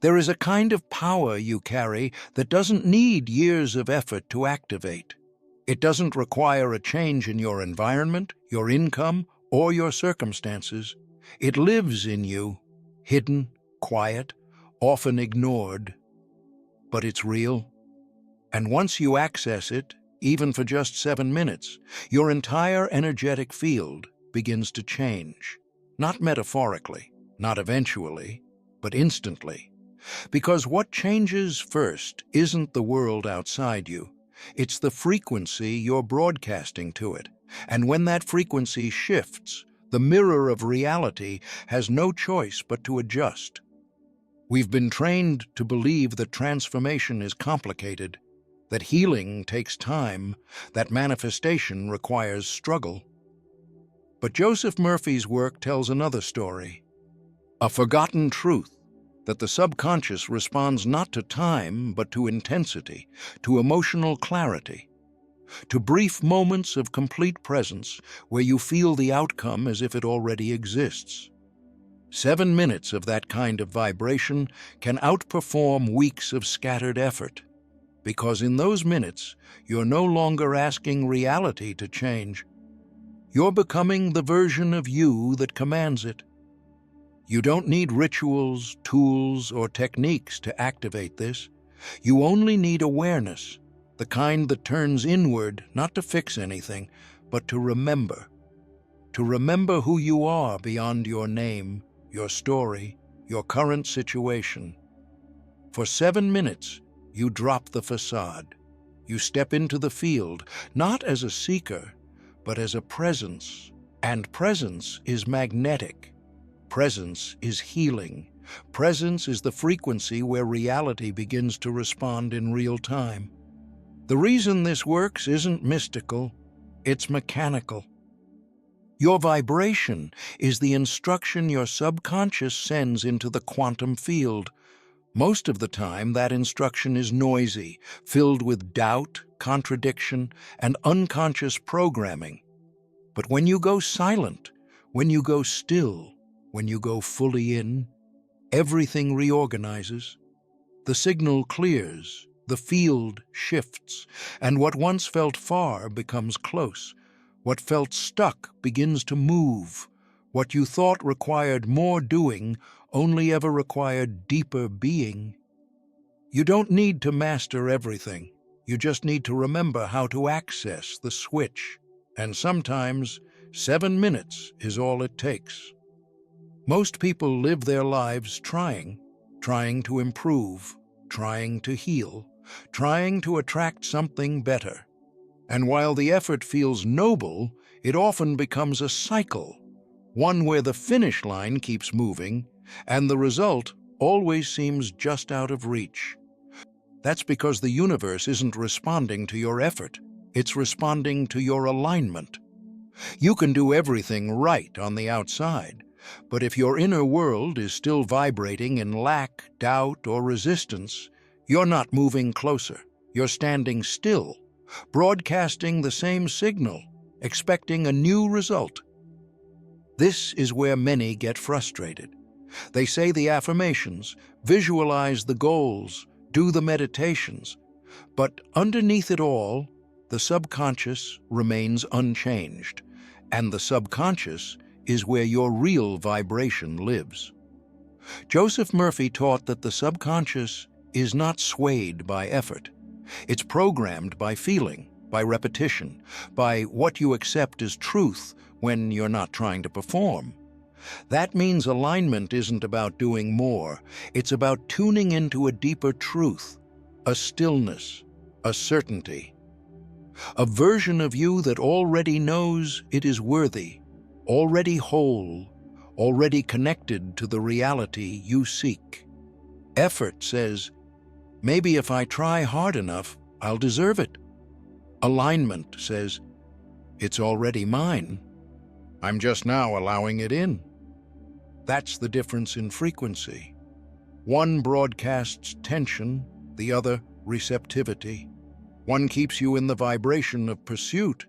There is a kind of power you carry that doesn't need years of effort to activate. It doesn't require a change in your environment, your income, or your circumstances. It lives in you, hidden, quiet, often ignored. But it's real. And once you access it, even for just 7 minutes, your entire energetic field begins to change. Not metaphorically, not eventually, but instantly. Because what changes first isn't the world outside you. It's the frequency you're broadcasting to it. And when that frequency shifts, the mirror of reality has no choice but to adjust. We've been trained to believe that transformation is complicated, that healing takes time, that manifestation requires struggle. But Joseph Murphy's work tells another story, a forgotten truth, that the subconscious responds not to time, but to intensity, to emotional clarity, to brief moments of complete presence where you feel the outcome as if it already exists. 7 minutes of that kind of vibration can outperform weeks of scattered effort, because in those minutes, you're no longer asking reality to change. You're becoming the version of you that commands it. You don't need rituals, tools, or techniques to activate this. You only need awareness, the kind that turns inward, not to fix anything, but to remember. To remember who you are beyond your name, your story, your current situation. For 7 minutes, you drop the facade. You step into the field, not as a seeker, but as a presence. And presence is magnetic. Presence is healing. Presence is the frequency where reality begins to respond in real time. The reason this works isn't mystical, it's mechanical. Your vibration is the instruction your subconscious sends into the quantum field. Most of the time, that instruction is noisy, filled with doubt, contradiction, and unconscious programming. But when you go silent, when you go still, when you go fully in, everything reorganizes. The signal clears, the field shifts, and what once felt far becomes close. What felt stuck begins to move. What you thought required more doing only ever required deeper being. You don't need to master everything. You just need to remember how to access the switch. And sometimes 7 minutes is all it takes. Most people live their lives trying to improve, trying to heal, trying to attract something better. And while the effort feels noble, it often becomes a cycle, one where the finish line keeps moving, and the result always seems just out of reach. That's because the universe isn't responding to your effort, it's responding to your alignment. You can do everything right on the outside, but if your inner world is still vibrating in lack, doubt, or resistance, you're not moving closer. You're standing still, broadcasting the same signal, expecting a new result. This is where many get frustrated. They say the affirmations, visualize the goals, do the meditations, but underneath it all, the subconscious remains unchanged, and the subconscious is where your real vibration lives. Joseph Murphy taught that the subconscious is not swayed by effort. It's programmed by feeling, by repetition, by what you accept as truth when you're not trying to perform. That means alignment isn't about doing more. It's about tuning into a deeper truth, a stillness, a certainty. A version of you that already knows it is worthy, already whole, already connected to the reality you seek. Effort says, maybe if I try hard enough, I'll deserve it. Alignment says, it's already mine. I'm just now allowing it in. That's the difference in frequency. One broadcasts tension, the other receptivity. One keeps you in the vibration of pursuit,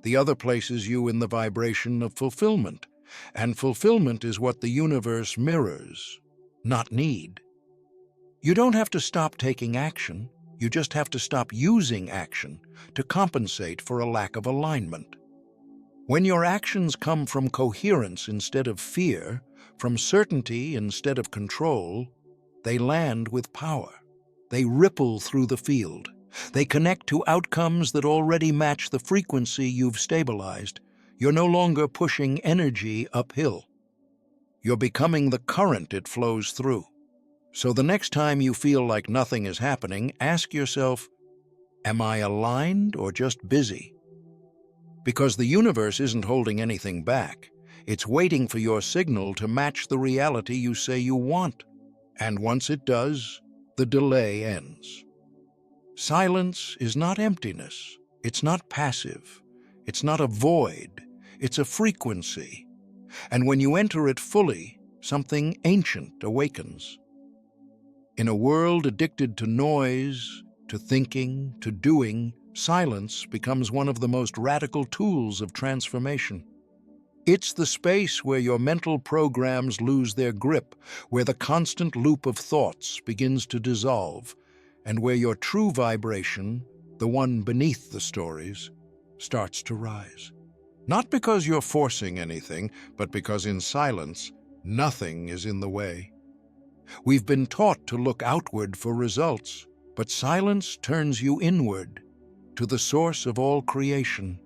the other places you in the vibration of fulfillment. And fulfillment is what the universe mirrors, not need. You don't have to stop taking action, you just have to stop using action to compensate for a lack of alignment. When your actions come from coherence instead of fear, from certainty instead of control, they land with power. They ripple through the field. They connect to outcomes that already match the frequency you've stabilized. You're no longer pushing energy uphill. You're becoming the current it flows through. So the next time you feel like nothing is happening, ask yourself, am I aligned or just busy? Because the universe isn't holding anything back. It's waiting for your signal to match the reality you say you want. And once it does, the delay ends. Silence is not emptiness. It's not passive. It's not a void. It's a frequency. And when you enter it fully, something ancient awakens. In a world addicted to noise, to thinking, to doing, silence becomes one of the most radical tools of transformation. It's the space where your mental programs lose their grip, where the constant loop of thoughts begins to dissolve, and where your true vibration, the one beneath the stories, starts to rise. Not because you're forcing anything, but because in silence, nothing is in the way. We've been taught to look outward for results, but silence turns you inward, to the source of all creation.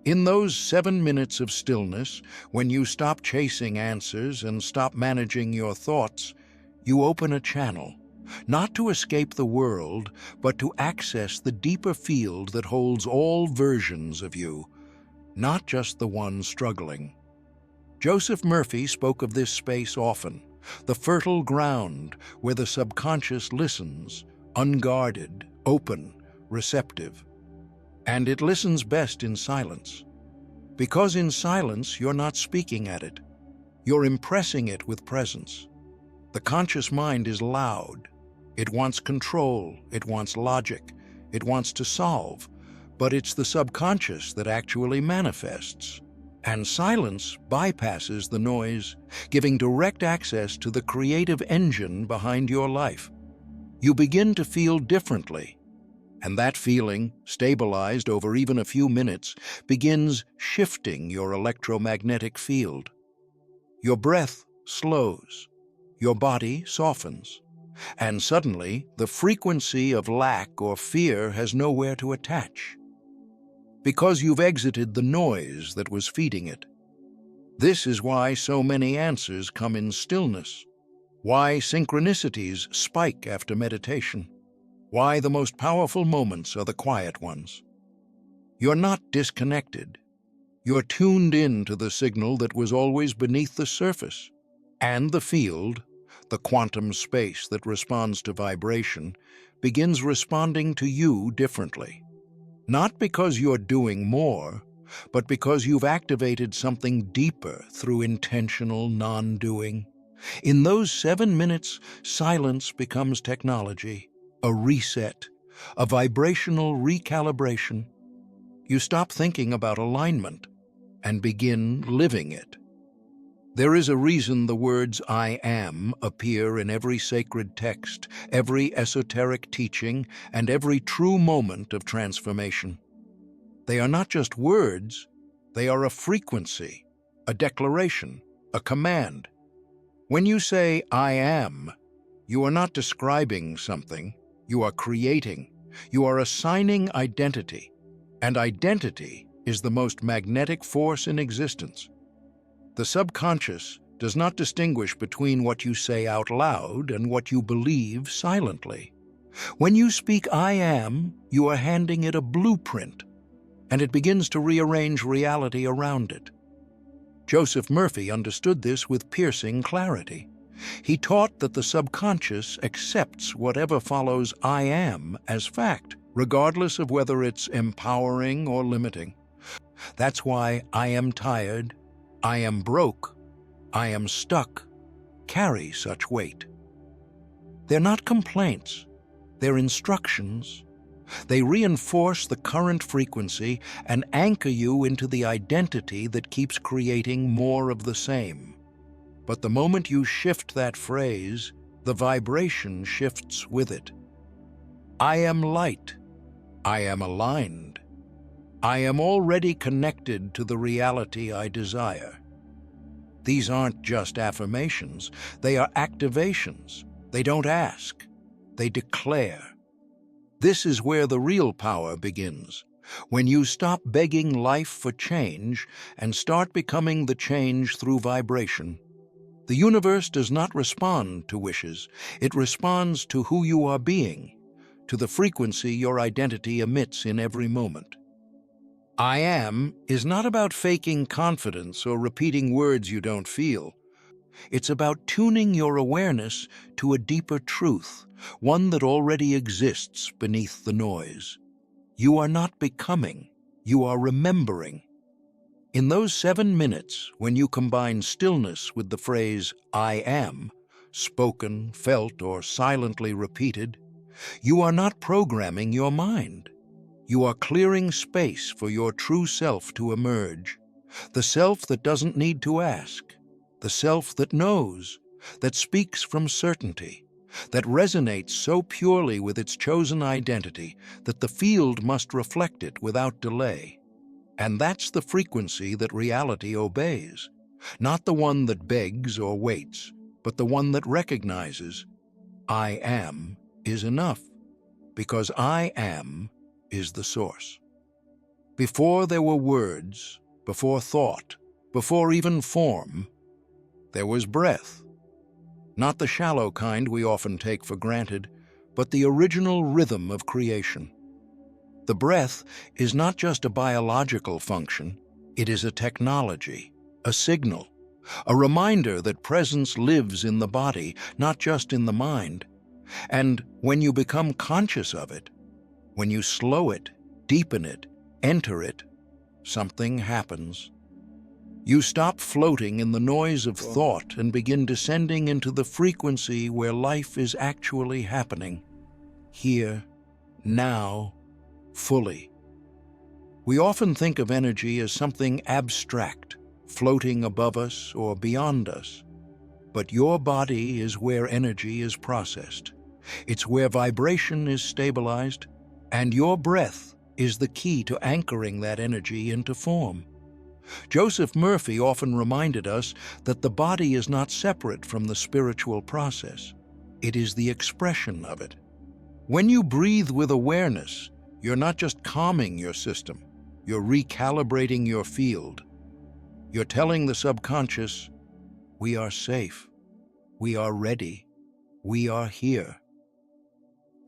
In those 7 minutes of stillness, when you stop chasing answers and stop managing your thoughts, you open a channel, not to escape the world, but to access the deeper field that holds all versions of you, not just the one struggling. Joseph Murphy spoke of this space often, the fertile ground where the subconscious listens, unguarded, open, receptive. And it listens best in silence. Because in silence, you're not speaking at it. You're impressing it with presence. The conscious mind is loud. It wants control, it wants logic, it wants to solve, but it's the subconscious that actually manifests. And silence bypasses the noise, giving direct access to the creative engine behind your life. You begin to feel differently, and that feeling, stabilized over even a few minutes, begins shifting your electromagnetic field. Your breath slows, your body softens, and suddenly the frequency of lack or fear has nowhere to attach. Because you've exited the noise that was feeding it. This is why so many answers come in stillness, why synchronicities spike after meditation, why the most powerful moments are the quiet ones. You're not disconnected. You're tuned in to the signal that was always beneath the surface, and the field, the quantum space that responds to vibration, begins responding to you differently. Not because you're doing more, but because you've activated something deeper through intentional non-doing. In those 7 minutes, silence becomes technology, a reset, a vibrational recalibration. You stop thinking about alignment and begin living it. There is a reason the words "I am" appear in every sacred text, every esoteric teaching, and every true moment of transformation. They are not just words, they are a frequency, a declaration, a command. When you say "I am," you are not describing something, you are creating, you are assigning identity, and identity is the most magnetic force in existence. The subconscious does not distinguish between what you say out loud and what you believe silently. When you speak "I am," you are handing it a blueprint, and it begins to rearrange reality around it. Joseph Murphy understood this with piercing clarity. He taught that the subconscious accepts whatever follows "I am" as fact, regardless of whether it's empowering or limiting. That's why "I am tired," "I am broke," "I am stuck" carry such weight. They're not complaints, they're instructions. They reinforce the current frequency and anchor you into the identity that keeps creating more of the same. But the moment you shift that phrase, the vibration shifts with it. I am light. I am aligned. I am already connected to the reality I desire. These aren't just affirmations, they are activations. They don't ask, they declare. This is where the real power begins, when you stop begging life for change and start becoming the change through vibration. The universe does not respond to wishes, it responds to who you are being, to the frequency your identity emits in every moment. I am is not about faking confidence or repeating words you don't feel. It's about tuning your awareness to a deeper truth, one that already exists beneath the noise. You are not becoming, you are remembering. In those 7 minutes, when you combine stillness with the phrase, I am, spoken, felt, or silently repeated, you are not programming your mind. You are clearing space for your true self to emerge, the self that doesn't need to ask, the self that knows, that speaks from certainty, that resonates so purely with its chosen identity that the field must reflect it without delay. And that's the frequency that reality obeys, not the one that begs or waits, but the one that recognizes, I am is enough, because I am is the source. Before there were words, before thought, before even form, there was breath. Not the shallow kind we often take for granted, but the original rhythm of creation. The breath is not just a biological function, it is a technology, a signal, a reminder that presence lives in the body, not just in the mind. And when you become conscious of it, when you slow it, deepen it, enter it, something happens. You stop floating in the noise of thought and begin descending into the frequency where life is actually happening. Here, now, fully. We often think of energy as something abstract, floating above us or beyond us. But your body is where energy is processed. It's where vibration is stabilized, and your breath is the key to anchoring that energy into form. Joseph Murphy often reminded us that the body is not separate from the spiritual process. It is the expression of it. When you breathe with awareness, you're not just calming your system, you're recalibrating your field. You're telling the subconscious, we are safe, we are ready, we are here.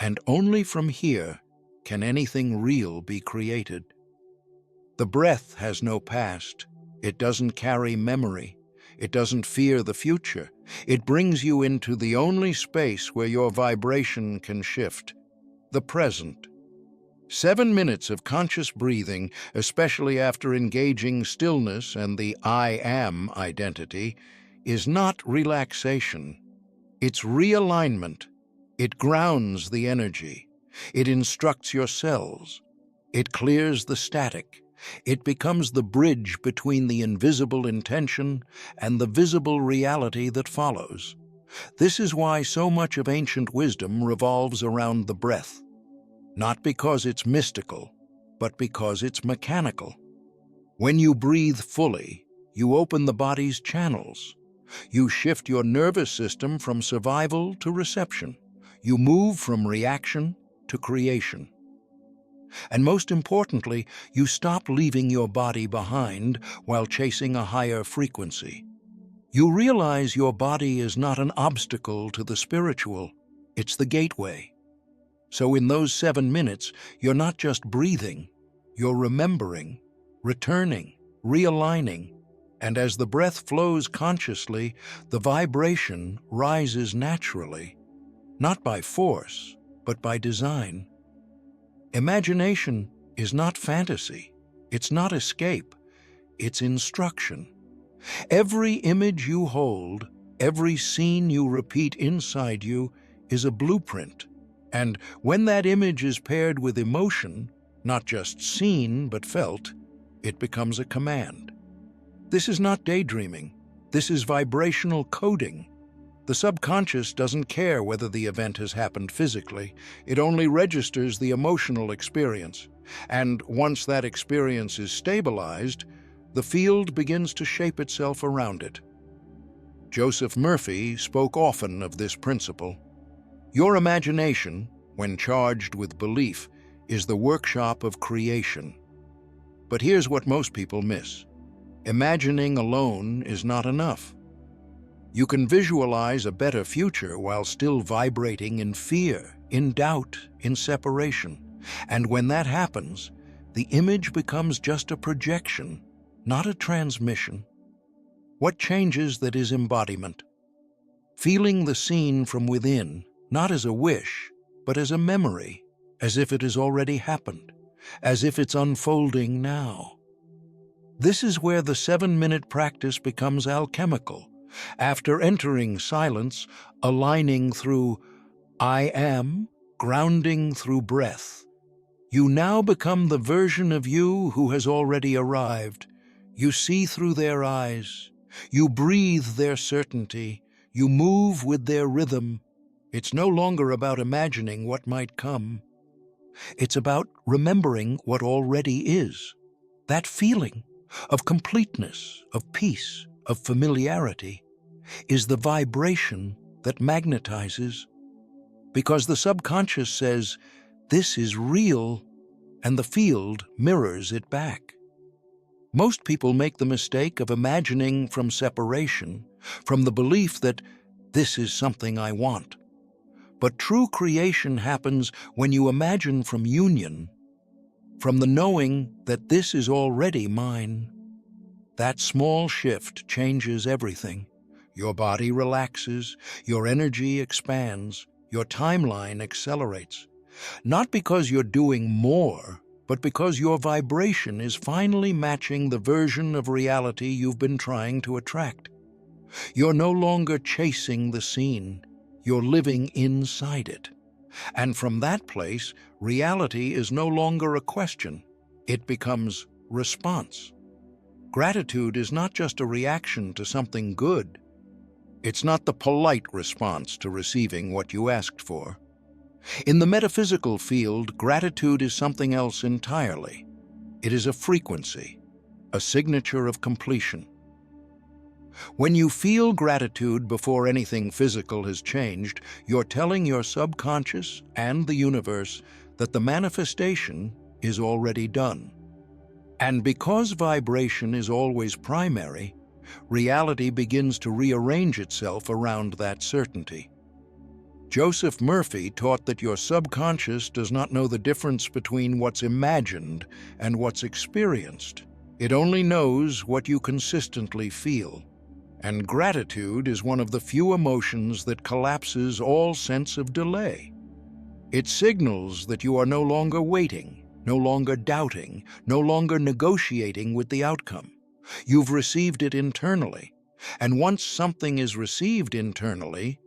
And only from here can anything real be created. The breath has no past. It doesn't carry memory. It doesn't fear the future. It brings you into the only space where your vibration can shift, the present. 7 minutes of conscious breathing, especially after engaging stillness and the I am identity, is not relaxation. It's realignment. It grounds the energy. It instructs your cells. It clears the static. It becomes the bridge between the invisible intention and the visible reality that follows. This is why so much of ancient wisdom revolves around the breath. Not because it's mystical, but because it's mechanical. When you breathe fully, you open the body's channels. You shift your nervous system from survival to reception. You move from reaction to creation. And most importantly, you stop leaving your body behind while chasing a higher frequency. You realize your body is not an obstacle to the spiritual, it's the gateway. So in those 7 minutes, you're not just breathing, you're remembering, returning, realigning, and as the breath flows consciously, the vibration rises naturally, not by force, but by design. Imagination is not fantasy, it's not escape, it's instruction. Every image you hold, every scene you repeat inside you is a blueprint. And when that image is paired with emotion, not just seen but felt, it becomes a command. This is not daydreaming, this is vibrational coding. The subconscious doesn't care whether the event has happened physically. It only registers the emotional experience. And once that experience is stabilized, the field begins to shape itself around it. Joseph Murphy spoke often of this principle. Your imagination, when charged with belief, is the workshop of creation. But here's what most people miss. Imagining alone is not enough. You can visualize a better future while still vibrating in fear, in doubt, in separation. And when that happens, the image becomes just a projection, not a transmission. What changes that is embodiment. Feeling the scene from within, not as a wish, but as a memory, as if it has already happened, as if it's unfolding now. This is where the 7-minute practice becomes alchemical. After entering silence, aligning through I am, grounding through breath, you now become the version of you who has already arrived. You see through their eyes. You breathe their certainty. You move with their rhythm. It's no longer about imagining what might come. It's about remembering what already is. That feeling of completeness, of peace, of familiarity is the vibration that magnetizes. Because the subconscious says, this is real, and the field mirrors it back. Most people make the mistake of imagining from separation, from the belief that this is something I want. But true creation happens when you imagine from union, from the knowing that this is already mine. That small shift changes everything. Your body relaxes, your energy expands, your timeline accelerates. Not because you're doing more, but because your vibration is finally matching the version of reality you've been trying to attract. You're no longer chasing the scene, you're living inside it. And from that place, reality is no longer a question, it becomes response. Gratitude is not just a reaction to something good. It's not the polite response to receiving what you asked for. In the metaphysical field, gratitude is something else entirely. It is a frequency, a signature of completion. When you feel gratitude before anything physical has changed, you're telling your subconscious and the universe that the manifestation is already done. And because vibration is always primary, reality begins to rearrange itself around that certainty. Joseph Murphy taught that your subconscious does not know the difference between what's imagined and what's experienced. It only knows what you consistently feel. And gratitude is one of the few emotions that collapses all sense of delay. It signals that you are no longer waiting, no longer doubting, no longer negotiating with the outcome. You've received it internally. And once something is received internally,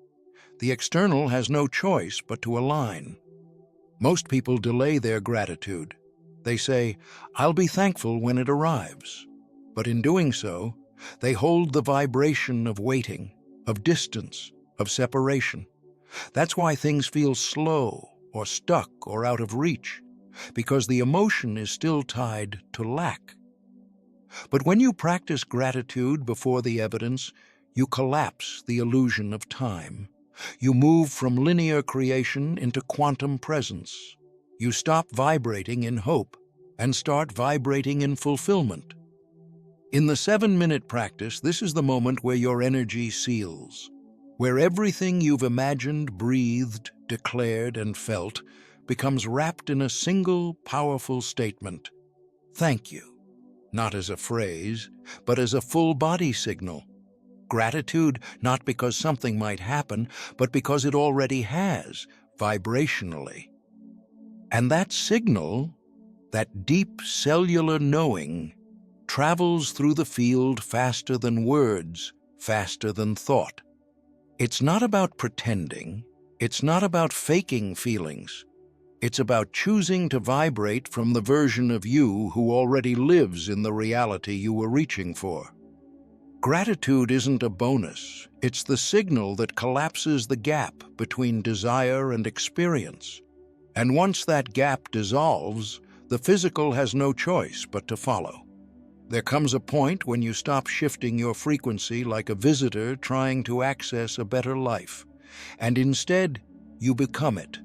the external has no choice but to align. Most people delay their gratitude. They say, I'll be thankful when it arrives. But in doing so, they hold the vibration of waiting, of distance, of separation. That's why things feel slow or stuck or out of reach, because the emotion is still tied to lack. But when you practice gratitude before the evidence, you collapse the illusion of time. You move from linear creation into quantum presence. You stop vibrating in hope and start vibrating in fulfillment. In the 7-minute practice, this is the moment where your energy seals, where everything you've imagined, breathed, declared, and felt becomes wrapped in a single powerful statement. Thank you. Not as a phrase, but as a full body signal. Gratitude, not because something might happen, but because it already has, vibrationally. And that signal, that deep cellular knowing, travels through the field faster than words, faster than thought. It's not about pretending. It's not about faking feelings. It's about choosing to vibrate from the version of you who already lives in the reality you were reaching for. Gratitude isn't a bonus. It's the signal that collapses the gap between desire and experience. And once that gap dissolves, the physical has no choice but to follow. There comes a point when you stop shifting your frequency like a visitor trying to access a better life, and instead, you become it.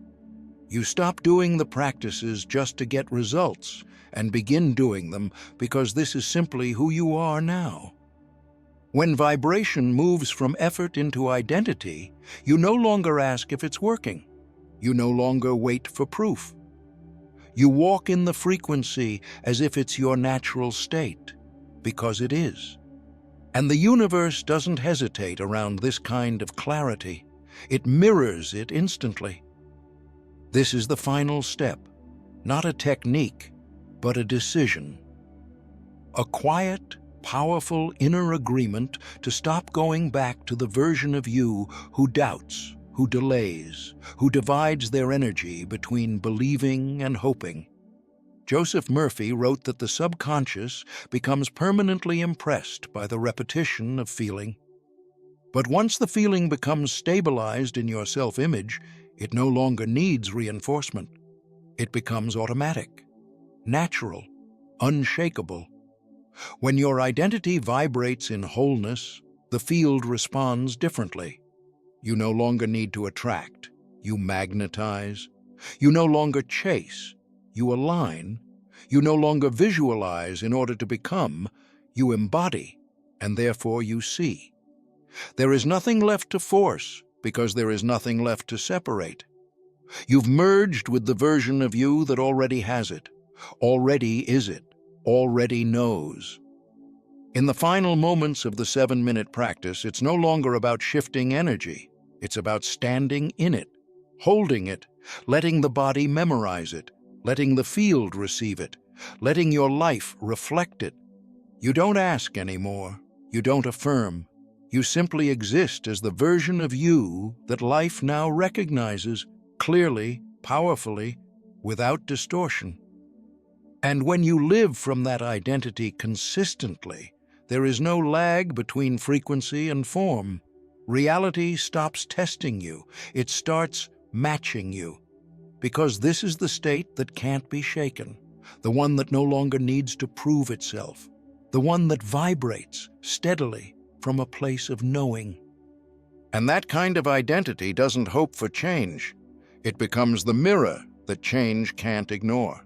You stop doing the practices just to get results and begin doing them because this is simply who you are now. When vibration moves from effort into identity, you no longer ask if it's working. You no longer wait for proof. You walk in the frequency as if it's your natural state, because it is. And the universe doesn't hesitate around this kind of clarity. It mirrors it instantly. This is the final step, not a technique, but a decision. A quiet, powerful inner agreement to stop going back to the version of you who doubts, who delays, who divides their energy between believing and hoping. Joseph Murphy wrote that the subconscious becomes permanently impressed by the repetition of feeling. But once the feeling becomes stabilized in your self-image, it no longer needs reinforcement. It becomes automatic, natural, unshakable. When your identity vibrates in wholeness, the field responds differently. You no longer need to attract, you magnetize. You no longer chase, you align. You no longer visualize in order to become, you embody, and therefore you see. There is nothing left to force because there is nothing left to separate. You've merged with the version of you that already has it, already is it, already knows. In the final moments of the 7-minute practice, it's no longer about shifting energy. It's about standing in it, holding it, letting the body memorize it, letting the field receive it, letting your life reflect it. You don't ask anymore. You don't affirm. You simply exist as the version of you that life now recognizes, clearly, powerfully, without distortion. And when you live from that identity consistently, there is no lag between frequency and form. Reality stops testing you. It starts matching you. Because this is the state that can't be shaken, the one that no longer needs to prove itself, the one that vibrates steadily from a place of knowing. And that kind of identity doesn't hope for change. It becomes the mirror that change can't ignore.